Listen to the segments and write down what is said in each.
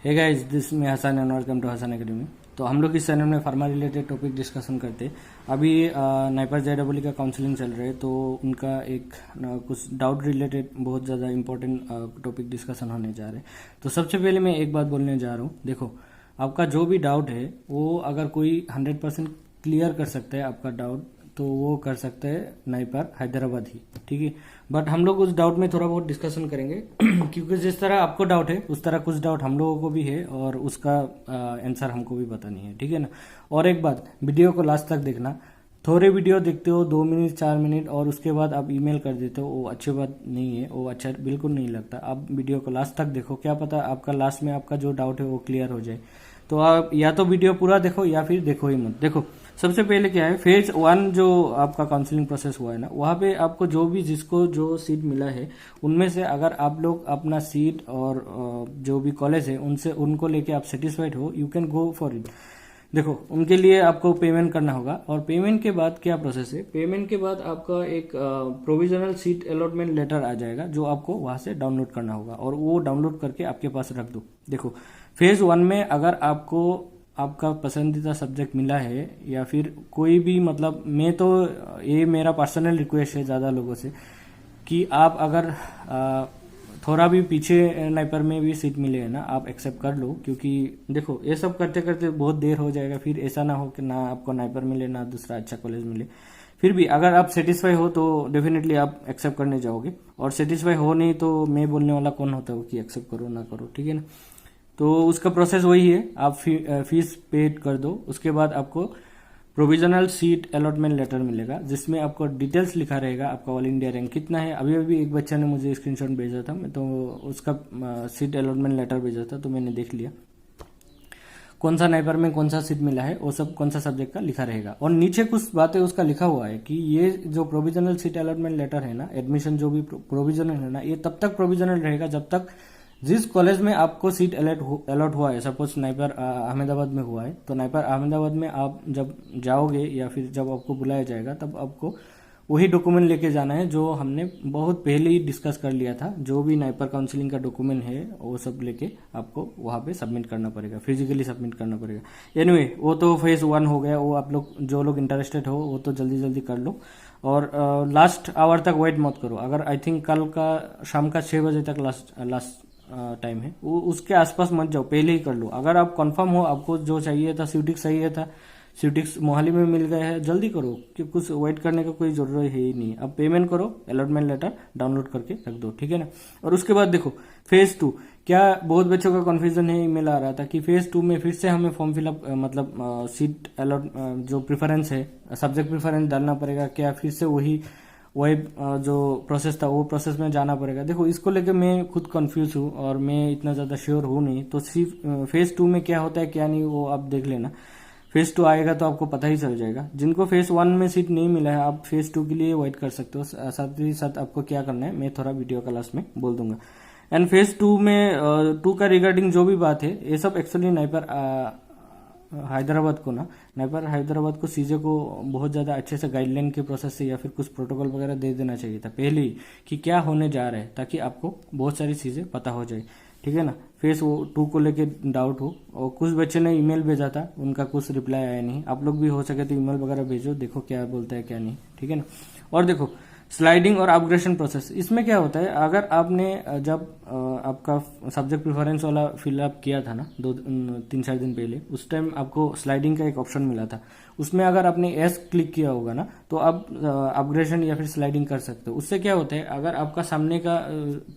Hey guys, this me Hasan and welcome to Hasan academy. तो हम लोग इस चैनल में फार्मा रिलेटेड टॉपिक डिस्कशन करते हैं। अभी नाइपर जेडब्ल्यू का काउंसलिंग चल रहा है, तो उनका एक कुछ डाउट रिलेटेड बहुत ज़्यादा इंपॉर्टेंट टॉपिक डिस्कशन होने जा रहे हैं। तो सबसे पहले मैं एक बात बोलने जा रहा हूँ। देखो, आपका जो भी डाउट है वो अगर कोई 100% क्लियर कर सकता है आपका डाउट, तो वो कर सकते हैं नाइपर हैदराबाद ही, ठीक है। बट हम लोग उस डाउट में थोड़ा बहुत डिस्कशन करेंगे क्योंकि जिस तरह आपको डाउट है उस तरह कुछ डाउट हम लोगों को भी है और उसका आंसर हमको भी पता नहीं है, ठीक है ना। और एक बात, वीडियो को लास्ट तक देखना। थोड़े वीडियो देखते हो 2 मिनट 4 मिनट और उसके बाद आप ईमेल कर देते हो, वो अच्छी बात नहीं है, वो अच्छा बिल्कुल नहीं लगता। आप वीडियो को लास्ट तक देखो, क्या पता आपका लास्ट में आपका जो डाउट है वो क्लियर हो जाए। तो आप या तो वीडियो पूरा देखो या फिर देखो ही मत। देखो, सबसे पहले क्या है, फेज 1 जो आपका काउंसलिंग प्रोसेस हुआ है ना, वहाँ पे आपको जो भी जिसको जो सीट मिला है उनमें से अगर आप लोग अपना सीट और जो भी कॉलेज है उनसे उनको लेके आप सेटिस्फाइड हो, you can go for it. देखो, उनके लिए आपको पेमेंट करना होगा और पेमेंट के बाद क्या प्रोसेस है, पेमेंट के बाद आपका एक प्रोविजनल सीट अलॉटमेंट लेटर आ जाएगा जो आपको वहां से डाउनलोड करना होगा और वो डाउनलोड करके आपके पास रख दो। देखो, फेज 1 में अगर आपको आपका पसंदीदा सब्जेक्ट मिला है या फिर कोई भी, मतलब मैं तो ये मेरा पर्सनल रिक्वेस्ट है ज़्यादा लोगों से कि आप अगर थोड़ा भी पीछे नाइपर में भी सीट मिले है ना, आप एक्सेप्ट कर लो। क्योंकि देखो, ये सब करते करते बहुत देर हो जाएगा, फिर ऐसा ना हो कि ना आपको नाइपर मिले ना दूसरा अच्छा कॉलेज मिले। फिर भी अगर आप सेटिस्फाई हो तो डेफिनेटली आप एक्सेप्ट करने जाओगे, और सेटिस्फाई हो नहीं तो मैं बोलने वाला कौन होता है कि एक्सेप्ट करो ना करो, ठीक है ना। तो उसका प्रोसेस वही है, आप फीस पेड कर दो, उसके बाद आपको प्रोविजनल सीट अलॉटमेंट लेटर मिलेगा जिसमें आपको डिटेल्स लिखा रहेगा, आपका ऑल इंडिया रैंक कितना है। अभी अभी एक बच्चा ने मुझे स्क्रीनशॉट भेजा था, मैं तो उसका सीट अलॉटमेंट लेटर भेजा था, तो मैंने देख लिया कौन सा नाइपर में कौन सा सीट मिला है, वो सब कौन सा सब्जेक्ट का लिखा रहेगा। और नीचे कुछ बातें उसका लिखा हुआ है कि ये जो प्रोविजनल सीट अलॉटमेंट लेटर है ना, एडमिशन जो भी प्रोविजनल है ना, ये तब तक प्रोविजनल रहेगा जब तक जिस कॉलेज में आपको सीट अलॉट हुआ है। सपोज नाइपर अहमदाबाद में हुआ है, तो नाइपर अहमदाबाद में आप जब जाओगे या फिर जब आपको बुलाया जाएगा तब आपको वही डॉक्यूमेंट लेके जाना है जो हमने बहुत पहले ही डिस्कस कर लिया था। जो भी नाइपर काउंसलिंग का डॉक्यूमेंट है वो सब लेके आपको वहां पे सबमिट करना पड़ेगा, फिजिकली सबमिट करना पड़ेगा। एनीवे, वो तो फेज 1 हो गया, वो आप लोग जो लोग इंटरेस्टेड हो वो तो जल्दी जल्दी कर लो। और लास्ट आवर तक वेट मत करो। अगर आई थिंक कल का शाम का 6 बजे तक लास्ट टाइम है, वो उसके आसपास मत जाओ, पहले ही कर लो। अगर आप कंफर्म हो आपको जो चाहिए था, स्यूटिक्स चाहिए था, स्यूटिक्स मोहाली में मिल गया है, जल्दी करो कि कुछ वेट करने का कोई जरूरत है ही नहीं। अब पेमेंट करो, अलॉटमेंट लेटर डाउनलोड करके रख दो, ठीक है ना। और उसके बाद देखो, फेज 2, क्या बहुत बच्चों का कंफ्यूजन है, ईमेल आ रहा था कि फेज 2 में फिर से हमें फॉर्म फिलअप मतलब सीट अलॉट जो प्रिफरेंस है, सब्जेक्ट प्रिफरेंस डालना पड़ेगा क्या, फिर से वही जो प्रोसेस था वो प्रोसेस में जाना पड़ेगा। देखो, इसको लेकर मैं खुद कंफ्यूज हूँ और मैं इतना ज़्यादा श्योर हूँ नहीं। तो सिर्फ फेज 2 में क्या होता है क्या नहीं वो आप देख लेना। फेज 2 आएगा तो आपको पता ही चल जाएगा। जिनको फेज 1 में सीट नहीं मिला है, आप फेज 2 के लिए वेट कर सकते हो। साथ ही साथ आपको क्या करना है मैं थोड़ा वीडियो का लास्ट में बोल दूंगा। एंड फेज 2 में 2 का रिगार्डिंग जो भी बात है, ये सब एक्चुअली नाइपर हैदराबाद को ना, नाइपर हैदराबाद को सीजे को बहुत ज़्यादा अच्छे से गाइडलाइन के प्रोसेस से या फिर कुछ प्रोटोकॉल वगैरह दे देना चाहिए था पहले ही कि क्या होने जा रहा है, ताकि आपको बहुत सारी चीज़ें पता हो जाए, ठीक है ना। फेज 2 को लेके डाउट हो, और कुछ बच्चे ने ईमेल भेजा था, उनका कुछ रिप्लाई आया नहीं। आप लोग भी हो सके तो ईमेल वगैरह भेजो, देखो क्या बोलता है क्या नहीं, ठीक है ना। और देखो, स्लाइडिंग और अपग्रेडेशन प्रोसेस, इसमें क्या होता है, अगर आपने जब आपका सब्जेक्ट प्रेफरेंस वाला फिलअप किया था ना 3-4 दिन पहले, उस टाइम आपको स्लाइडिंग का एक ऑप्शन मिला था। उसमें अगर आपने एस क्लिक किया होगा ना, तो आप अपग्रेडेशन या फिर स्लाइडिंग कर सकते हो। उससे क्या होता है, अगर आपका सामने का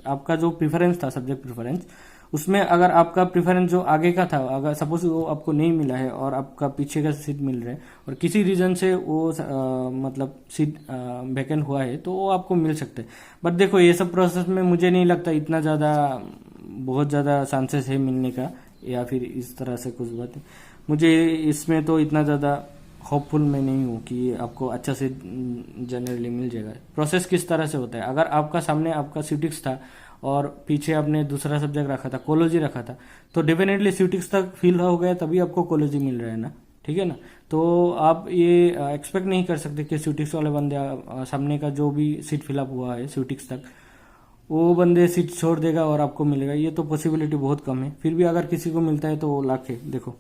आपका जो प्रेफरेंस था, सब्जेक्ट प्रेफरेंस, उसमें अगर आपका प्रेफरेंस जो आगे का था, अगर सपोज वो आपको नहीं मिला है और आपका पीछे का सीट मिल रहा है और किसी रीजन से वो मतलब सीट वैकेंट हुआ है, तो वो आपको मिल सकता है। बट देखो, ये सब प्रोसेस में मुझे नहीं लगता इतना ज़्यादा बहुत ज़्यादा चांसेस है मिलने का, या फिर इस तरह से कुछ बात है। मुझे इसमें तो इतना ज़्यादा होपफुल मैं नहीं हूँ कि आपको अच्छा से जनरली मिल जाएगा। प्रोसेस किस तरह से होता है, अगर आपका सामने आपका स्यूटिक्स था और पीछे आपने दूसरा सब्जेक्ट रखा था, कोलोजी रखा था, तो डेफिनेटली स्यूटिक्स तक फिल हो गया तभी आपको कोलोजी मिल रहा है ना, ठीक है ना। तो आप ये एक्सपेक्ट नहीं कर सकते कि स्यूटिक्स वाले बंदे सामने का जो भी सीट फिलअप हुआ है स्यूटिक्स तक, वो बंदे सीट छोड़ देगा और आपको मिलेगा, ये तो पॉसिबिलिटी बहुत कम है। फिर भी अगर किसी को मिलता है तो वो लाख है, देखो।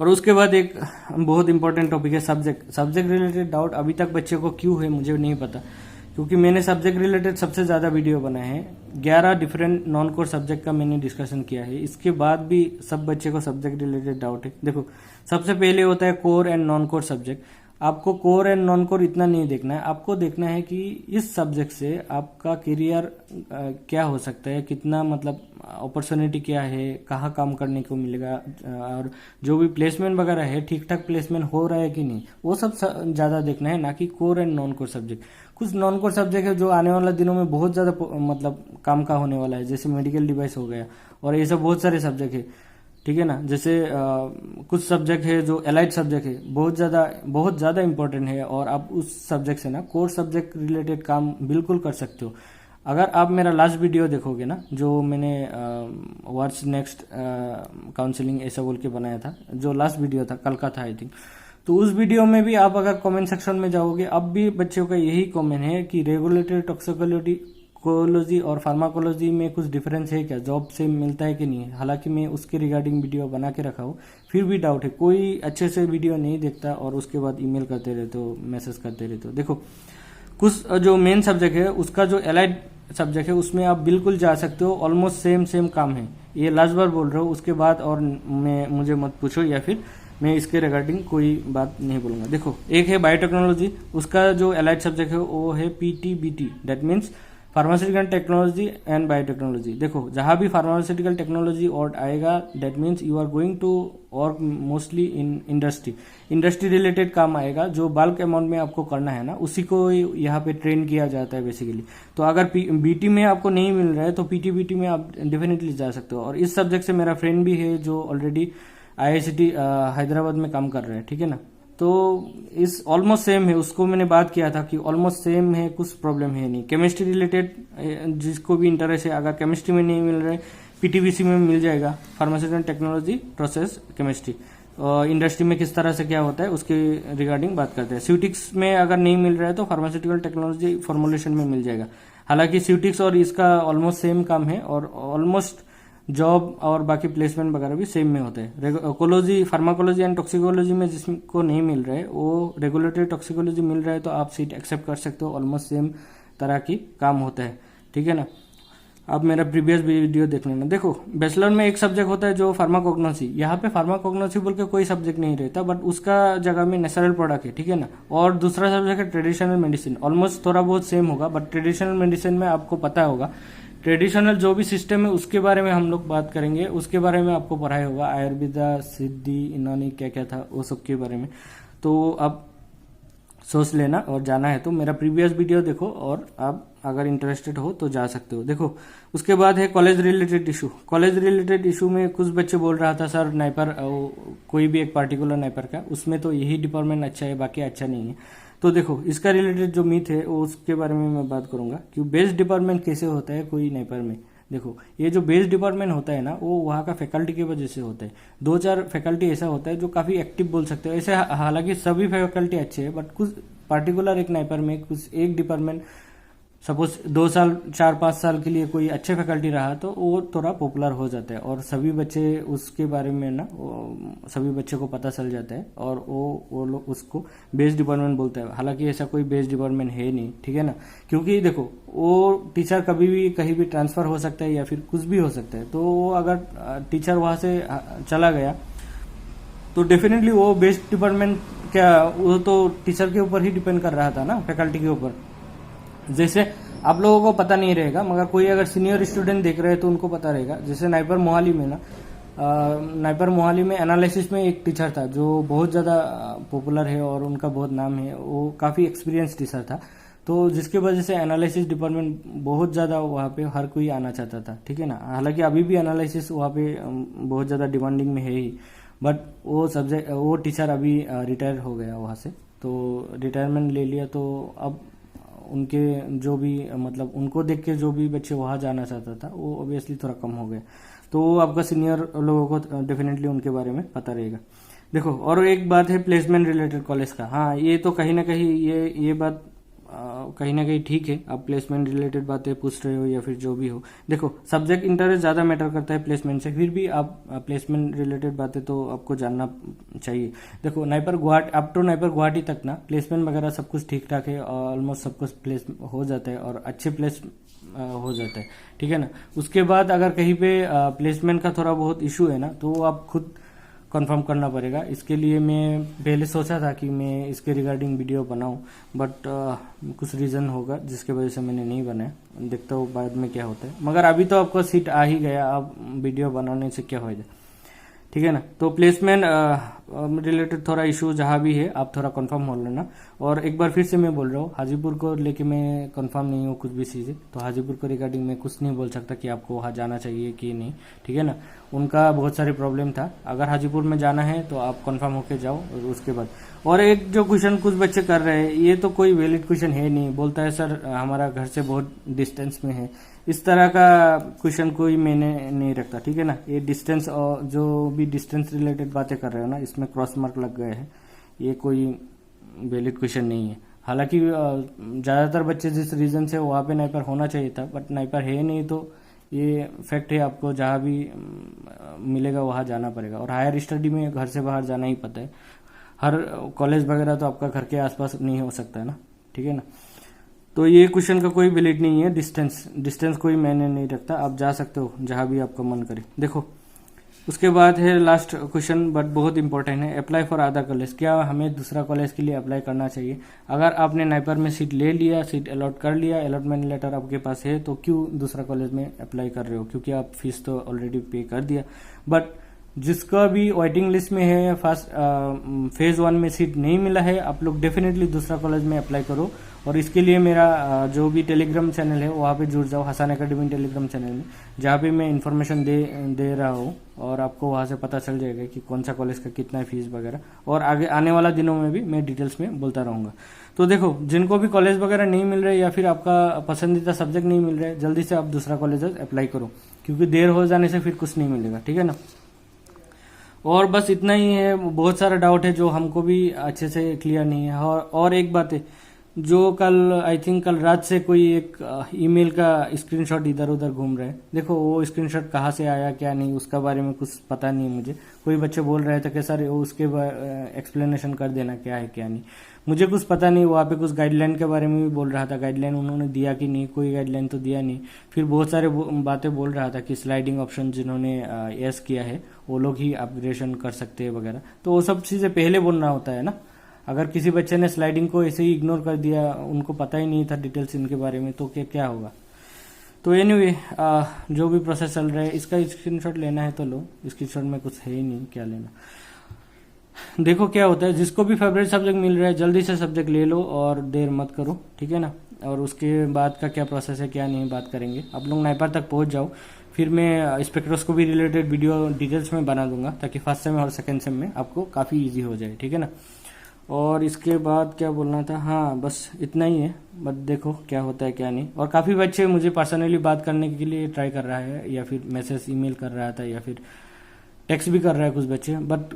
और उसके बाद एक बहुत इंपॉर्टेंट टॉपिक है सब्जेक्ट। सब्जेक्ट रिलेटेड डाउट अभी तक बच्चे को क्यों है मुझे नहीं पता, क्योंकि मैंने सब्जेक्ट रिलेटेड सबसे ज़्यादा वीडियो बनाए हैं। 11 डिफरेंट नॉन कोर सब्जेक्ट का मैंने डिस्कशन किया है, इसके बाद भी सब बच्चे को सब्जेक्ट रिलेटेड डाउट है। देखो, सबसे पहले होता है core and non core subject. आपको कोर एंड नॉन कोर इतना नहीं देखना है, आपको देखना है कि इस सब्जेक्ट से आपका करियर क्या हो सकता है, कितना मतलब अपॉर्चुनिटी क्या है, कहाँ काम करने को मिलेगा, और जो भी प्लेसमेंट वगैरह है ठीक ठाक प्लेसमेंट हो रहा है कि नहीं, वो सब ज़्यादा देखना है, ना कि core and non core subject. कुछ नॉन कोर सब्जेक्ट है जो आने वाले दिनों में बहुत ज़्यादा मतलब काम का होने वाला है, जैसे मेडिकल डिवाइस हो गया और ये सब बहुत सारे सब्जेक्ट है, ठीक है ना। जैसे कुछ सब्जेक्ट है जो एलाइड सब्जेक्ट है, बहुत ज़्यादा इंपॉर्टेंट है, और आप उस सब्जेक्ट से ना कोर सब्जेक्ट रिलेटेड काम बिल्कुल कर सकते हो। अगर आप मेरा लास्ट वीडियो देखोगे ना, जो मैंने व्हाट्स नेक्स्ट काउंसलिंग ऐसा बोल के बनाया था, जो लास्ट वीडियो था, कल का था आई थिंक, तो उस वीडियो में भी आप अगर कमेंट सेक्शन में जाओगे, अब भी बच्चों का यही कमेंट है कि रेगुलेटरी टॉक्सिकोलॉजी और फार्माकोलॉजी में कुछ डिफरेंस है क्या, जॉब से मिलता है कि नहीं। हालांकि मैं उसके रिगार्डिंग वीडियो बना के रखा हूँ, फिर भी डाउट है, कोई अच्छे से वीडियो नहीं देखता और उसके बाद ईमेल करते रहते हो, मैसेज करते रहते हो। देखो, कुछ जो मेन सब्जेक्ट है उसका जो एलाइड सब्जेक्ट है उसमें आप बिल्कुल जा सकते हो, ऑलमोस्ट सेम काम है, ये लास्ट बार बोल रहा हूँ। उसके बाद और मुझे मत पूछो, या फिर मैं इसके रिगार्डिंग कोई बात नहीं बोलूंगा। देखो, एक है बायोटेक्नोलॉजी, उसका जो एलाइड सब्जेक्ट है वो है PTBT, that means pharmaceutical technology and biotechnology. देखो, जहां भी फार्मास्यूटिकल टेक्नोलॉजी और आएगा, that means you are going to work mostly in industry related काम आएगा, जो बल्क अमाउंट में आपको करना है ना, उसी को यहाँ पे ट्रेन किया जाता है बेसिकली। तो अगर बीटी में आपको नहीं मिल रहा है तो पीटीबीटी में आप डेफिनेटली जा सकते हो। और इस सब्जेक्ट से मेरा फ्रेंड भी है जो ऑलरेडी आईआईसीटी हैदराबाद में काम कर रहा है, ठीक है ना। तो इस ऑलमोस्ट सेम है, उसको मैंने बात किया था कि ऑलमोस्ट सेम है, कुछ प्रॉब्लम है नहीं। केमिस्ट्री रिलेटेड जिसको भी इंटरेस्ट है, अगर केमिस्ट्री में नहीं मिल रहा है, पीटीबीसी में मिल जाएगा, pharmaceutical technology process chemistry. Industry में किस तरह से क्या होता है उसके रिगार्डिंग बात करते हैं। स्यूटिक्स में अगर नहीं मिल रहा है तो फार्मास्यूटिकल टेक्नोलॉजी फॉर्मुलेशन में मिल जाएगा। हालांकि स्यूटिक्स और इसका ऑलमोस्ट सेम काम है, और ऑलमोस्ट जॉब और बाकी प्लेसमेंट वगैरह भी सेम में होता है। कोलॉजी, फार्माकोलॉजी एंड टॉक्सिकोलॉजी में जिसको नहीं मिल रहा है, वो रेगुलेटरी टॉक्सिकोलॉजी मिल रहा है तो आप सीट एक्सेप्ट कर सकते हो, ऑलमोस्ट सेम तरह की काम होता है, ठीक है ना। आप मेरा प्रीवियस वीडियो देख लेना। देखो, बैचलर में एक सब्जेक्ट होता है जो फार्माकोग्नोसी, यहाँ पे फार्माकोग्नोसी बोल के कोई सब्जेक्ट नहीं रहता, बट उसका जगह में नेचुरल प्रोडक्ट है, ठीक है ना। और दूसरा सब्जेक्ट है ट्रेडिशनल मेडिसिन, ऑलमोस्ट थोड़ा बहुत सेम होगा, बट ट्रेडिशनल मेडिसिन में आपको पता होगा, ट्रेडिशनल जो भी सिस्टम है उसके बारे में हम लोग बात करेंगे, उसके बारे में आपको पढ़ाई होगा, आयुर्वेदा, सिद्धि, यूनानी क्या क्या था वो सब के बारे में। तो आप सोच लेना, और जाना है तो मेरा प्रीवियस वीडियो देखो, और आप अगर इंटरेस्टेड हो तो जा सकते हो। देखो, उसके बाद है college related issue. College related issue में कुछ बच्चे बोल रहा था सर नाइपर, कोई भी एक पार्टिकुलर नाइपर का, उसमें तो यही डिपार्टमेंट अच्छा है, बाकी अच्छा नहीं है। तो देखो, इसका रिलेटेड जो मीथ है वो उसके बारे में मैं बात करूंगा कि बेस्ड डिपार्टमेंट कैसे होता है कोई नाइपर में। देखो, ये जो बेस्ड डिपार्टमेंट होता है ना, वो वहाँ का फैकल्टी की वजह से होता है। 2-4 फैकल्टी ऐसा होता है जो काफी एक्टिव बोल सकते हो, ऐसे हालांकि सभी फैकल्टी अच्छे हैं, बट कुछ पार्टिकुलर एक नाइपर में कुछ एक डिपार्टमेंट, सपोज 2 साल 4-5 साल के लिए कोई अच्छे फैकल्टी रहा तो वो थोड़ा पॉपुलर हो जाता है, और सभी बच्चे उसके बारे में ना, सभी बच्चे को पता चल जाता है, और वो लोग उसको बेस्ड डिपार्टमेंट बोलते हैं। हालांकि ऐसा कोई बेस्ड डिपार्टमेंट है नहीं, ठीक है ना। क्योंकि देखो, वो टीचर कभी भी कहीं भी ट्रांसफर हो सकता है या फिर कुछ भी हो सकता है, तो वो अगर टीचर वहां से चला गया तो डेफिनेटली वो बेस्ड डिपार्टमेंट क्या, वो तो टीचर के ऊपर ही डिपेंड कर रहा था ना, फैकल्टी के ऊपर। जैसे आप लोगों को पता नहीं रहेगा, मगर कोई अगर सीनियर स्टूडेंट देख रहे हैं तो उनको पता रहेगा। जैसे नाइपर मोहाली में ना, नाइपर मोहाली में एनालिसिस में एक टीचर था जो बहुत ज़्यादा पॉपुलर है और उनका बहुत नाम है, वो काफ़ी एक्सपीरियंस टीचर था, तो जिसके वजह से एनालिसिस डिपार्टमेंट बहुत ज़्यादा वहाँ पे हर कोई आना चाहता था, ठीक है ना। हालांकि अभी भी एनालिसिस वहाँ पे बहुत ज़्यादा डिमांडिंग में है ही, बट वो टीचर अभी रिटायर हो गया वहाँ से, तो रिटायरमेंट ले लिया, तो अब उनके जो भी मतलब उनको देख के जो भी बच्चे वहाँ जाना चाहता था वो ऑब्वियसली थोड़ा कम हो गया, तो आपका सीनियर लोगों को डेफिनेटली उनके बारे में पता रहेगा। देखो, और एक बात है प्लेसमेंट रिलेटेड कॉलेज का। हाँ, ये तो कहीं ना कहीं ये बात कहीं ना कहीं ठीक है, आप प्लेसमेंट रिलेटेड बातें पूछ रहे हो या फिर जो भी हो। देखो सब्जेक्ट इंटरेस्ट ज़्यादा मैटर करता है प्लेसमेंट से, फिर भी आप प्लेसमेंट रिलेटेड बातें तो आपको जानना चाहिए। देखो NIPER Guwahati, up to NIPER Guwahati तक ना प्लेसमेंट वगैरह सब कुछ ठीक ठाक है, ऑलमोस्ट सब कुछ प्लेस हो जाता है और अच्छे प्लेस हो जाता है, ठीक है ना। उसके बाद अगर कहीं पे प्लेसमेंट का थोड़ा बहुत इशू है ना, तो आप खुद कंफर्म करना पड़ेगा। इसके लिए मैं पहले सोचा था कि मैं इसके रिगार्डिंग वीडियो बनाऊं, बट कुछ रीज़न होगा जिसके वजह से मैंने नहीं बनाया। देखता हूँ बाद में क्या होता है, मगर अभी तो आपको सीट आ ही गया, अब वीडियो बनाने से क्या हो जाए, ठीक है ना। तो प्लेसमेंट रिलेटेड थोड़ा इशू जहाँ भी है आप थोड़ा कंफर्म हो लेना। और एक बार फिर से मैं बोल रहा हूँ, हाजीपुर को लेके मैं कंफर्म नहीं हूँ कुछ भी चीज़ें, तो हाजीपुर को रिगार्डिंग मैं कुछ नहीं बोल सकता कि आपको वहाँ जाना चाहिए कि नहीं, ठीक है ना। उनका बहुत सारे प्रॉब्लम था, अगर हाजीपुर में जाना है तो आप कंफर्म होके जाओ। और उसके बाद और एक जो क्वेश्चन कुछ बच्चे कर रहे हैं, ये तो कोई वैलिड क्वेश्चन है नहीं। बोलता है सर हमारा घर से बहुत डिस्टेंस में है, इस तरह का क्वेश्चन कोई मैंने नहीं रखता, ठीक है ना। ये डिस्टेंस और जो भी डिस्टेंस रिलेटेड बातें कर रहे हो ना, इसमें क्रॉस मार्क लग गए हैं, ये कोई वैलिड क्वेश्चन नहीं है। हालांकि ज़्यादातर बच्चे जिस रीज़न से वहाँ पे नाइपर होना चाहिए था, बट नाइपर है नहीं, तो ये फैक्ट है, आपको जहाँ भी मिलेगा वहाँ जाना पड़ेगा। और हायर स्टडी में घर से बाहर जाना ही पता है, हर कॉलेज वगैरह तो आपका घर के आसपास नहीं हो सकता है ना, ठीक है ना। तो ये क्वेश्चन का कोई वैलिड नहीं है। डिस्टेंस कोई मैंने नहीं रखता, आप जा सकते हो जहाँ भी आपका मन करे। देखो उसके बाद है लास्ट क्वेश्चन, बट बहुत इंपॉर्टेंट है, अप्लाई फॉर अदर कॉलेज। क्या हमें दूसरा कॉलेज के लिए अप्लाई करना चाहिए? अगर आपने नाइपर में सीट ले लिया, सीट अलॉट कर लिया, अलॉटमेंट लेटर आपके पास है, तो क्यों दूसरा कॉलेज में अप्लाई कर रहे हो? क्योंकि आप फीस तो ऑलरेडी पे कर दिया। बट जिसका भी वेटिंग लिस्ट में है, फर्स्ट फेज 1 में सीट नहीं मिला है, आप लोग डेफिनेटली दूसरा कॉलेज में अप्लाई करो। और इसके लिए मेरा जो भी टेलीग्राम चैनल है वहाँ पे जुड़ जाओ, हसन एकेडमी टेलीग्राम चैनल में, जहाँ पे मैं इन्फॉर्मेशन दे रहा हूँ, और आपको वहाँ से पता चल जाएगा कि कौन सा कॉलेज का कितना फीस वगैरह, और आगे आने वाला दिनों में भी मैं डिटेल्स में बोलता रहूँगा। तो देखो जिनको भी कॉलेज वगैरह नहीं मिल रहे या फिर आपका पसंदीदा सब्जेक्ट नहीं मिल रहा है, जल्दी से आप दूसरा कॉलेज अप्लाई करो, क्योंकि देर हो जाने से फिर कुछ नहीं मिलेगा, ठीक है ना। और बस इतना ही है, बहुत सारा डाउट है जो हमको भी अच्छे से क्लियर नहीं है। और एक बात है, जो कल आई थिंक कल रात से कोई एक ईमेल का स्क्रीनशॉट इधर उधर घूम रहा है। देखो वो स्क्रीनशॉट कहाँ से आया क्या नहीं, उसका बारे में कुछ पता नहीं मुझे। कोई बच्चे बोल रहे थे कि सर वो उसके एक्सप्लेनेशन कर देना क्या है क्या नहीं, मुझे कुछ पता नहीं। वहाँ पे कुछ गाइडलाइन के बारे में भी बोल रहा था, गाइडलाइन उन्होंने दिया कि नहीं, कोई गाइडलाइन तो दिया नहीं। फिर बहुत सारे बातें बोल रहा था कि स्लाइडिंग ऑप्शन जिन्होंने यस किया है वो लोग ही अपग्रेडेशन कर सकते हैं वगैरह। तो वो सब चीज़ें पहले बोलना होता है ना। अगर किसी बच्चे ने स्लाइडिंग को ऐसे ही इग्नोर कर दिया, उनको पता ही नहीं था डिटेल्स इनके बारे में, तो क्या होगा। तो एनीवे जो भी प्रोसेस चल रहा है, इसका स्क्रीनशॉट लेना है तो लो, स्क्रीनशॉट में कुछ है ही नहीं, क्या लेना। देखो क्या होता है, जिसको भी फेवरेट सब्जेक्ट मिल रहा है जल्दी से सब्जेक्ट ले लो और देर मत करो, ठीक है ना। और उसके बाद का क्या प्रोसेस है क्या नहीं बात करेंगे। आप लोग नाइपर तक पहुंच जाओ, फिर मैं स्पेक्ट्रोस्कोपी रिलेटेड वीडियो डिटेल्स में बना दूंगा, ताकि फर्स्ट सेम और सेकेंड सेम में आपको काफ़ी ईजी हो जाए, ठीक है ना। और इसके बाद क्या बोलना था, हाँ बस इतना ही है। बट देखो क्या होता है क्या नहीं। और काफ़ी बच्चे मुझे पर्सनली बात करने के लिए ट्राई कर रहा है, या फिर मैसेज ईमेल कर रहा था, या फिर टेक्स्ट भी कर रहा है कुछ बच्चे। बट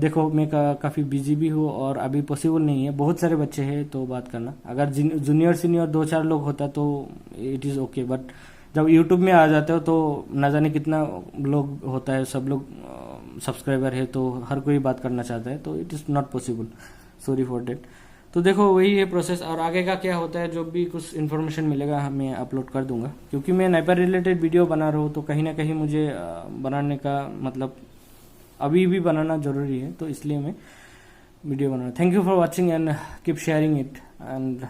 देखो मैं काफ़ी बिजी भी हूँ और अभी पॉसिबल नहीं है, बहुत सारे बच्चे हैं तो बात करना। अगर जूनियर सीनियर 2-4 लोग होता तो इट इज़ ओके, बट जब यूट्यूब में आ जाते हो तो न जाने कितना लोग होता है, सब लोग सब्सक्राइबर है, तो हर कोई बात करना चाहता है, तो it is not possible, sorry for that. तो देखो वही है प्रोसेस, और आगे का क्या होता है, जो भी कुछ इन्फॉर्मेशन मिलेगा मैं अपलोड कर दूंगा। क्योंकि मैं नाइपर रिलेटेड वीडियो बना रहा हूँ, तो कहीं ना कहीं मुझे बनाने का मतलब अभी भी बनाना जरूरी है, तो इसलिए मैं वीडियो बना रहा हूँ। Thank you for watching and keep sharing it and